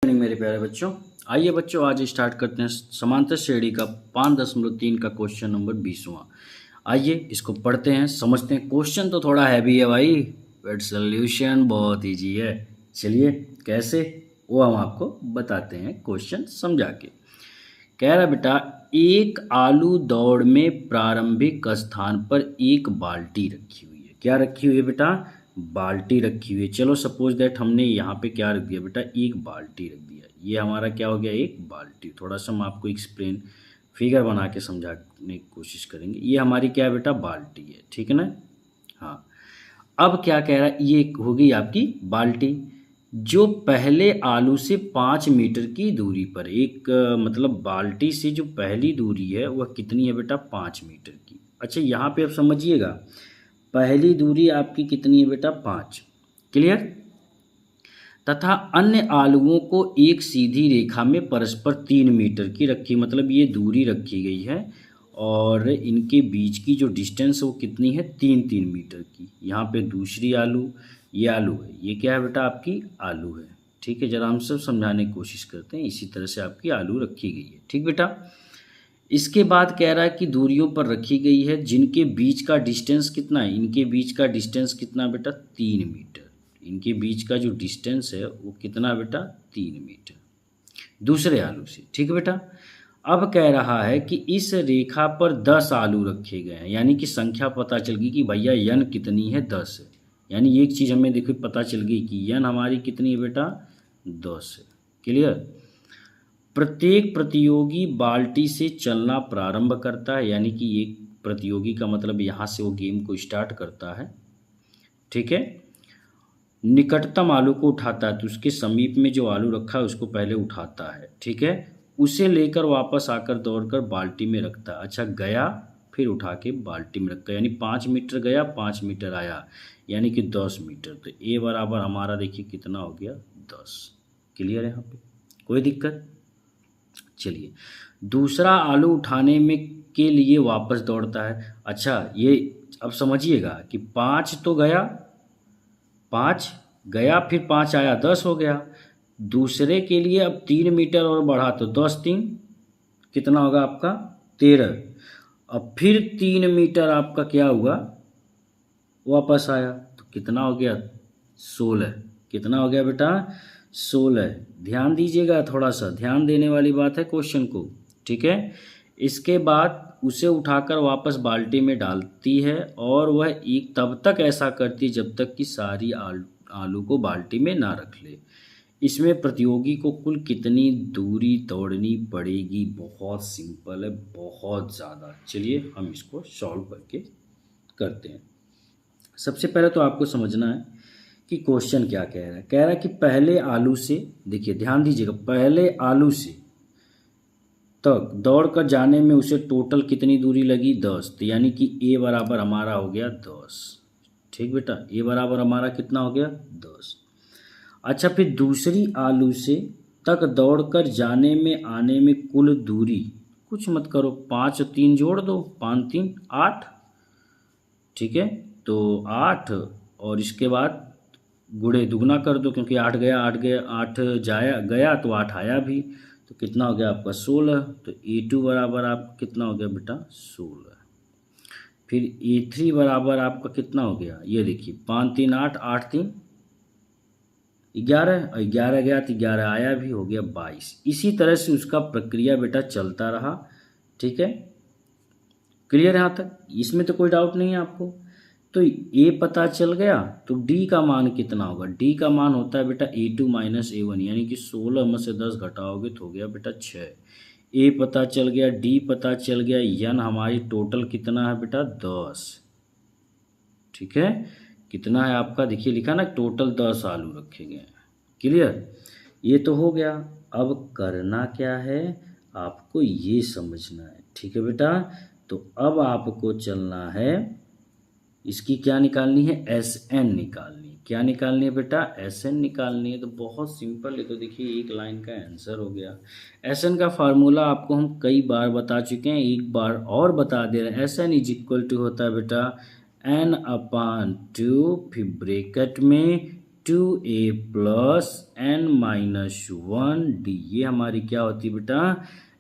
Morning मेरे प्यारे बच्चों। आइए बच्चों, आज स्टार्ट करते हैं समांतर श्रेणी का 5.3 का क्वेश्चन नंबर 20वां। आइए इसको पढ़ते हैं, समझते हैं। क्वेश्चन तो थोड़ा हैवी है भाई, बट सोल्यूशन बहुत इजी है। चलिए कैसे वो हम आपको बताते हैं क्वेश्चन समझा के। कह रहा बेटा, एक आलू दौड़ में प्रारंभिक स्थान पर एक बाल्टी रखी हुई है। क्या रखी हुई है बेटा? बाल्टी रखी हुई है। चलो सपोज दैट हमने यहाँ पे क्या रख दिया बेटा? एक बाल्टी रख दिया। ये हमारा क्या हो गया? एक बाल्टी। थोड़ा सा हम आपको एक्सप्लेन फिगर बना के समझाने की कोशिश करेंगे। ये हमारी क्या है बेटा? बाल्टी है, ठीक है ना? हाँ, अब क्या कह रहा है? ये होगी आपकी बाल्टी जो पहले आलू से 5 मीटर की दूरी पर एक मतलब बाल्टी से जो पहली दूरी है वह कितनी है बेटा? 5 मीटर की। अच्छा, यहाँ पे आप समझिएगा, पहली दूरी आपकी कितनी है बेटा? 5। क्लियर? तथा अन्य आलुओं को एक सीधी रेखा में परस्पर 3 मीटर की रखी, मतलब ये दूरी रखी गई है और इनके बीच की जो डिस्टेंस है वो कितनी है? 3-3 मीटर की। यहाँ पे दूसरी आलू, ये आलू है, ये क्या है बेटा? आपकी आलू है। ठीक है, जरा हम सब समझाने की कोशिश करते हैं। इसी तरह से आपकी आलू रखी गई है। ठीक बेटा, इसके बाद कह रहा है कि दूरियों पर रखी गई है जिनके बीच का डिस्टेंस कितना है? इनके बीच का डिस्टेंस कितना बेटा? 3 मीटर। इनके बीच का जो डिस्टेंस है वो कितना बेटा? 3 मीटर दूसरे आलू से। ठीक है बेटा, अब कह रहा है कि इस रेखा पर 10 आलू रखे गए हैं, यानी कि संख्या पता चल गई कि भैया यन कितनी है? 10 है। यानी एक चीज़ हमें देखो पता चल गई कि यन हमारी कितनी है बेटा? 10 है। क्लियर? प्रत्येक प्रतियोगी बाल्टी से चलना प्रारंभ करता है, यानी कि एक प्रतियोगी का मतलब यहाँ से वो गेम को स्टार्ट करता है। ठीक है, निकटतम आलू को उठाता है, तो उसके समीप में जो आलू रखा है उसको पहले उठाता है। ठीक है, उसे लेकर वापस आकर दौड़कर बाल्टी में रखता है। अच्छा, गया फिर उठा के बाल्टी में रखा, यानी 5 मीटर गया, 5 मीटर आया, यानी कि 10 मीटर। तो ए बराबर हमारा देखिए कितना हो गया? 10। क्लियर है? यहाँ पे कोई दिक्कत? चलिए, दूसरा आलू उठाने में के लिए वापस दौड़ता है। अच्छा, ये अब समझिएगा कि 5 तो गया, 5 गया, फिर 5 आया, 10 हो गया। दूसरे के लिए अब 3 मीटर और बढ़ा, तो 10 3 कितना होगा आपका? 13। अब फिर 3 मीटर आपका क्या हुआ? वापस आया, तो कितना हो गया? 16। कितना हो गया बेटा? 16। ध्यान दीजिएगा, थोड़ा सा ध्यान देने वाली बात है क्वेश्चन को। ठीक है, इसके बाद उसे उठाकर वापस बाल्टी में डालती है और वह एक तब तक ऐसा करती है जब तक कि सारी आलू को बाल्टी में ना रख ले। इसमें प्रतियोगी को कुल कितनी दूरी दौड़नी पड़ेगी? बहुत सिंपल है, बहुत ज़्यादा। चलिए हम इसको सॉल्व करके करते हैं। सबसे पहले तो आपको समझना है कि क्वेश्चन क्या कह रहा है। कह रहा है कि पहले आलू से, देखिए ध्यान दीजिएगा, पहले आलू से तक दौड़ कर जाने में उसे टोटल कितनी दूरी लगी? 10। तो यानी कि ए बराबर हमारा हो गया 10। ठीक बेटा, ए बराबर हमारा कितना हो गया? 10। अच्छा, फिर दूसरी आलू से तक दौड़ कर जाने में आने में कुल दूरी, कुछ मत करो, 5 और 3 जोड़ दो, 5 3 8। ठीक है, तो 8 और इसके बाद गुणे दुगना कर दो, क्योंकि 8 गया, 8 गया, 8 जाया गया तो 8 आया भी, तो कितना हो गया आपका? 16। तो A2 बराबर आप कितना हो गया बेटा? 16। फिर A3 बराबर आपका कितना हो गया? ये देखिए, 5 3 8, 8 3 11, और 11 गया तो 11 आया भी, हो गया 22। इसी तरह से उसका प्रक्रिया बेटा चलता रहा। ठीक है, क्लियर है यहाँ तक? इसमें तो कोई डाउट नहीं है आपको। तो ए पता चल गया, तो डी का मान कितना होगा? डी का मान होता है बेटा A2 माइनस A1, यानी कि 16 में से 10 घटाओगे तो हो गया बेटा 6। ए पता चल गया, डी पता चल गया, यन हमारी टोटल कितना है बेटा? 10। ठीक है, कितना है आपका? देखिए लिखा ना, टोटल 10 आलू रखे गए हैं। क्लियर? ये तो हो गया। अब करना क्या है? आपको ये समझना है। ठीक है बेटा, तो अब आपको चलना है, इसकी क्या निकालनी है? SN निकालनी। क्या निकालनी है बेटा? SN निकालनी है। तो बहुत सिंपल है, तो देखिए एक लाइन का आंसर हो गया। SN का फार्मूला आपको हम कई बार बता चुके हैं, एक बार और बता दे रहे हैं। SN इज इक्वल टू होता है बेटा N/2, फिर ब्रैकेट में 2a plus n minus 1d, ये हमारी क्या होती है बेटा,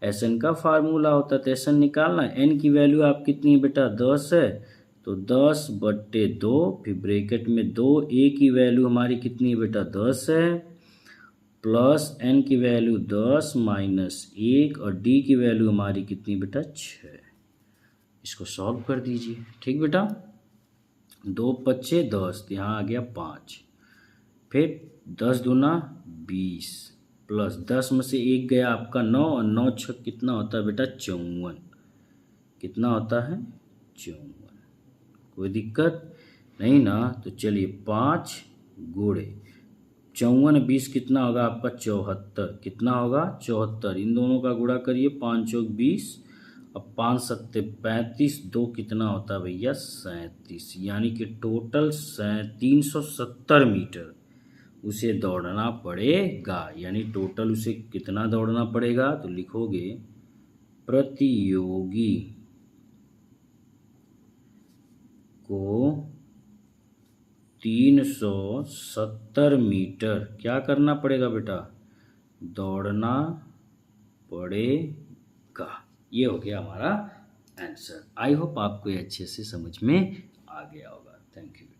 एन का फार्मूला होता है। तो एन निकालना, n की वैल्यू आप कितनी है बेटा, 10 है, तो 10/2, फिर ब्रैकेट में 2a की वैल्यू हमारी कितनी है बेटा, 10 है, प्लस n की वैल्यू 10 माइनस 1 और d की वैल्यू हमारी कितनी बेटा, 6। इसको सॉल्व कर दीजिए। ठीक बेटा, 2×5 = 10, यहाँ आ गया 5, फिर 10×2 = 20, प्लस 10 में से 1 गया आपका 9, और 9×6 कितना होता है बेटा, 54। कितना होता है, 54। कोई दिक्कत नहीं ना। तो चलिए 5 गुणे 54 20 कितना होगा आपका, 74। कितना होगा, 74। इन दोनों का गुणा करिए, 5 चौक 20 और 5 सत्ते 35, 2 कितना होता है भैया, 37। यानी कि टोटल 370 मीटर उसे दौड़ना पड़ेगा। यानी टोटल उसे कितना दौड़ना पड़ेगा, तो लिखोगे प्रतियोगी को 370 मीटर क्या करना पड़ेगा बेटा, दौड़ना पड़ेगा। ये हो गया हमारा आंसर। आई होप आपको ये अच्छे से समझ में आ गया होगा। Thank you.